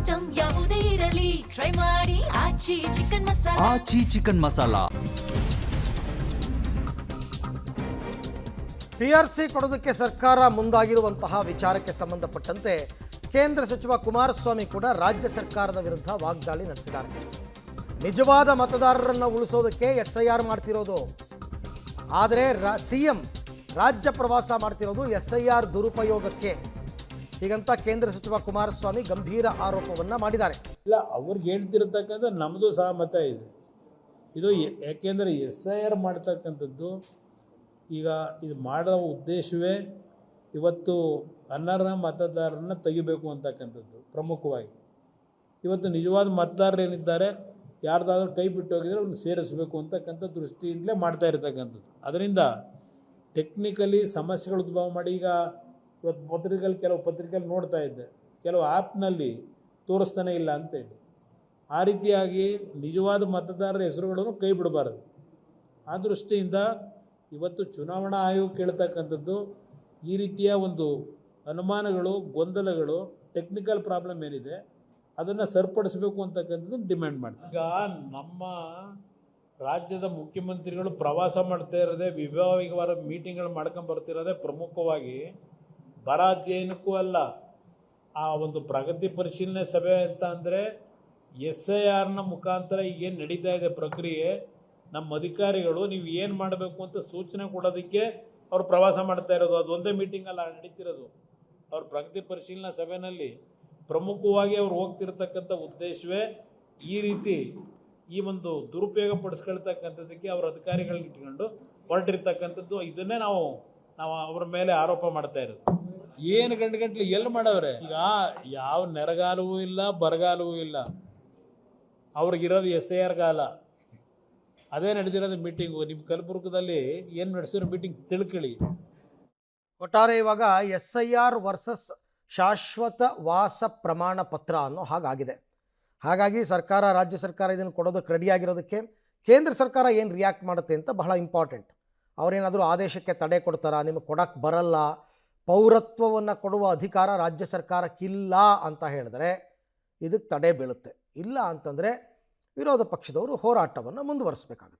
Item ಯಾವುದೇ ಇರಲಿ try ಮಾಡಿ ಆಚಿ ಚಿಕನ್ ಮಸಾಲಾ. ಆಚಿ ಚಿಕನ್ ಮಸಾಲಾ. PRC ಕೊಡೋದಕ್ಕೆ ಸರ್ಕಾರ ಮುಂದಾಗಿರುವಂತಹ ವಿಚಾರಕ್ಕೆ ಸಂಬಂಧಪಟ್ಟಂತೆ ಕೇಂದ್ರ ಸಚಿವ ಕುಮಾರಸ್ವಾಮಿ ಕೂಡ ರಾಜ್ಯ ಸರ್ಕಾರದ ವಿರುದ್ಧ ವಾಗ್ದಾಳಿ ನಡೆಸಿದ್ದಾರೆ. ನಿಜವಾದ ಮತದಾರರನ್ನು ಉಳಿಸೋದಕ್ಕೆ SIR ಮಾಡ್ತಿರೋದು, ಆದರೆ CM ರಾಜ್ಯ ಪ್ರವಾಸ ಮಾಡ್ತಿರೋದು SIR ದುರುಪಯೋಗಕ್ಕೆ, ಹೀಗಂತ ಕೇಂದ್ರ ಸಚಿವ ಕುಮಾರಸ್ವಾಮಿ ಗಂಭೀರ ಆರೋಪವನ್ನು ಮಾಡಿದ್ದಾರೆ. ಇಲ್ಲ, ಅವ್ರಿಗೆ ಹೇಳ್ತಿರತಕ್ಕಂಥ ನಮ್ಮದು ಸಹ ಮತ ಇದೆ. ಇದು ಯಾಕೆಂದರೆ SIR ಮಾಡ್ತಕ್ಕಂಥದ್ದು ಈಗ ಇದು ಮಾಡೋ ಉದ್ದೇಶವೇ ಇವತ್ತು ಅನರ್ಹ ಮತದಾರರನ್ನ ತೆಗಿಬೇಕು ಅಂತಕ್ಕಂಥದ್ದು ಪ್ರಮುಖವಾಗಿ. ಇವತ್ತು ನಿಜವಾದ ಮತದಾರರು ಏನಿದ್ದಾರೆ, ಯಾರ್ದಾದ್ರೂ ಕೈ ಬಿಟ್ಟು ಹೋಗಿದ್ರೆ ಅವ್ರನ್ನ ಸೇರಿಸಬೇಕು ಅಂತಕ್ಕಂಥ ದೃಷ್ಟಿಯಿಂದಲೇ ಮಾಡ್ತಾ ಇರ್ತಕ್ಕಂಥದ್ದು. ಅದರಿಂದ ಟೆಕ್ನಿಕಲಿ ಸಮಸ್ಯೆಗಳು ಉದ್ಭವ ಮಾಡಿ, ಈಗ ಇವತ್ತು ಕೆಲವು ಪತ್ರಿಕೆಯಲ್ಲಿ ನೋಡ್ತಾ ಇದ್ದೆ, ಕೆಲವು ಆ್ಯಪ್ನಲ್ಲಿ ತೋರಿಸ್ತಾನೆ ಇಲ್ಲ ಅಂತೇಳಿ. ಆ ರೀತಿಯಾಗಿ ನಿಜವಾದ ಮತದಾರರ ಹೆಸರುಗಳನ್ನು ಕೈ ಬಿಡಬಾರದು. ಆ ದೃಷ್ಟಿಯಿಂದ ಇವತ್ತು ಚುನಾವಣಾ ಆಯೋಗ ಕೇಳ್ತಕ್ಕಂಥದ್ದು ಈ ರೀತಿಯ ಒಂದು ಅನುಮಾನಗಳು, ಗೊಂದಲಗಳು, ಟೆಕ್ನಿಕಲ್ ಪ್ರಾಬ್ಲಮ್ ಏನಿದೆ ಅದನ್ನು ಸರಿಪಡಿಸಬೇಕು ಅಂತಕ್ಕಂಥದ್ದು ಡಿಮ್ಯಾಂಡ್ ಮಾಡ್ತಾರೆ. ಈಗ ನಮ್ಮ ರಾಜ್ಯದ ಮುಖ್ಯಮಂತ್ರಿಗಳು ಪ್ರವಾಸ ಮಾಡ್ತಾ ಇರೋದೇ, ವಿಭಾಗವಾರ ಮೀಟಿಂಗ್ಗಳು ಮಾಡ್ಕೊಂಡು ಬರ್ತಿರೋದೇ ಪ್ರಮುಖವಾಗಿ ಬರ ಅಧ್ಯಯನಕ್ಕೂ ಅಲ್ಲ. ಆ ಒಂದು ಪ್ರಗತಿ ಪರಿಶೀಲನೆ ಸಭೆ ಅಂತ ಅಂದರೆ SIRನ ಮುಖಾಂತರ ಏನು ನಡೀತಾ ಇದೆ ಪ್ರಕ್ರಿಯೆ, ನಮ್ಮ ಅಧಿಕಾರಿಗಳು ನೀವು ಏನು ಮಾಡಬೇಕು ಅಂತ ಸೂಚನೆ ಕೊಡೋದಕ್ಕೆ ಅವ್ರು ಪ್ರವಾಸ ಮಾಡ್ತಾ ಇರೋದು. ಅದು ಒಂದೇ ಮೀಟಿಂಗ್ ಅಲ್ಲ ನಡೀತಿರೋದು. ಅವ್ರ ಪ್ರಗತಿ ಪರಿಶೀಲನಾ ಸಭೆಯಲ್ಲಿ ಪ್ರಮುಖವಾಗಿ ಅವ್ರು ಹೋಗ್ತಿರ್ತಕ್ಕಂಥ ಉದ್ದೇಶವೇ ಈ ರೀತಿ ಈ ಒಂದು ದುರುಪಯೋಗ ಪಡಿಸ್ಕೊಳ್ತಕ್ಕಂಥದ್ದಕ್ಕೆ ಅವ್ರ ಅಧಿಕಾರಿಗಳನ್ನ ಇಟ್ಕೊಂಡು ಹೊರಟಿರ್ತಕ್ಕಂಥದ್ದು. ಇದನ್ನೇ ನಾವು ಅವ್ರ ಮೇಲೆ ಆರೋಪ ಮಾಡ್ತಾ ಇರೋದು. ಏನು ಗಂಟೆ ಎಲ್ಲಿ ಮಾಡವ್ರೆ? ಈಗ ಯಾವ ನೆರಗಾಲವೂ ಇಲ್ಲ, ಬರಗಾಲವೂ ಇಲ್ಲ, ಅವ್ರಿಗಿರೋದು SIR ಗಾಲ. ಅದೇ ನಡೆದಿರೋದು ಮೀಟಿಂಗು. ನಿಮ್ಮ ಕಲಬುರ್ಗದಲ್ಲಿ ಏನು ನಡೆಸಿರೋ ಮೀಟಿಂಗ್ ತಿಳ್ಕೊಳ್ಳಿ. ಒಟ್ಟಾರೆ ಇವಾಗ SIR ವರ್ಸಸ್ ಶಾಶ್ವತ ವಾಸ ಪ್ರಮಾಣ ಪತ್ರ ಅನ್ನೋ ಹಾಗಾಗಿದೆ. ಹಾಗಾಗಿ ಸರ್ಕಾರ, ರಾಜ್ಯ ಸರ್ಕಾರ ಇದನ್ನು ಕೊಡೋದಕ್ಕೆ ರೆಡಿಯಾಗಿರೋದಕ್ಕೆ ಕೇಂದ್ರ ಸರ್ಕಾರ ಏನು ರಿಯಾಕ್ಟ್ ಮಾಡುತ್ತೆ ಅಂತ ಬಹಳ ಇಂಪಾರ್ಟೆಂಟ್. ಅವರೇನಾದರೂ ಆದೇಶಕ್ಕೆ ತಡೆ ಕೊಡ್ತಾರಾ, ನಿಮಗೆ ಕೊಡೋಕ್ಕೆ ಬರಲ್ಲ, ಪೌರತ್ವವನ್ನು ಕೊಡುವ ಅಧಿಕಾರ ರಾಜ್ಯ ಸರ್ಕಾರಕ್ಕಿಲ್ಲ ಅಂತ ಹೇಳಿದ್ರೆ ಇದಕ್ಕೆ ತಡೆ ಬೀಳುತ್ತೆ. ಇಲ್ಲ ಅಂತಂದರೆ ವಿರೋಧ ಪಕ್ಷದವರು ಹೋರಾಟವನ್ನು ಮುಂದುವರಿಸಬೇಕಾಗುತ್ತೆ.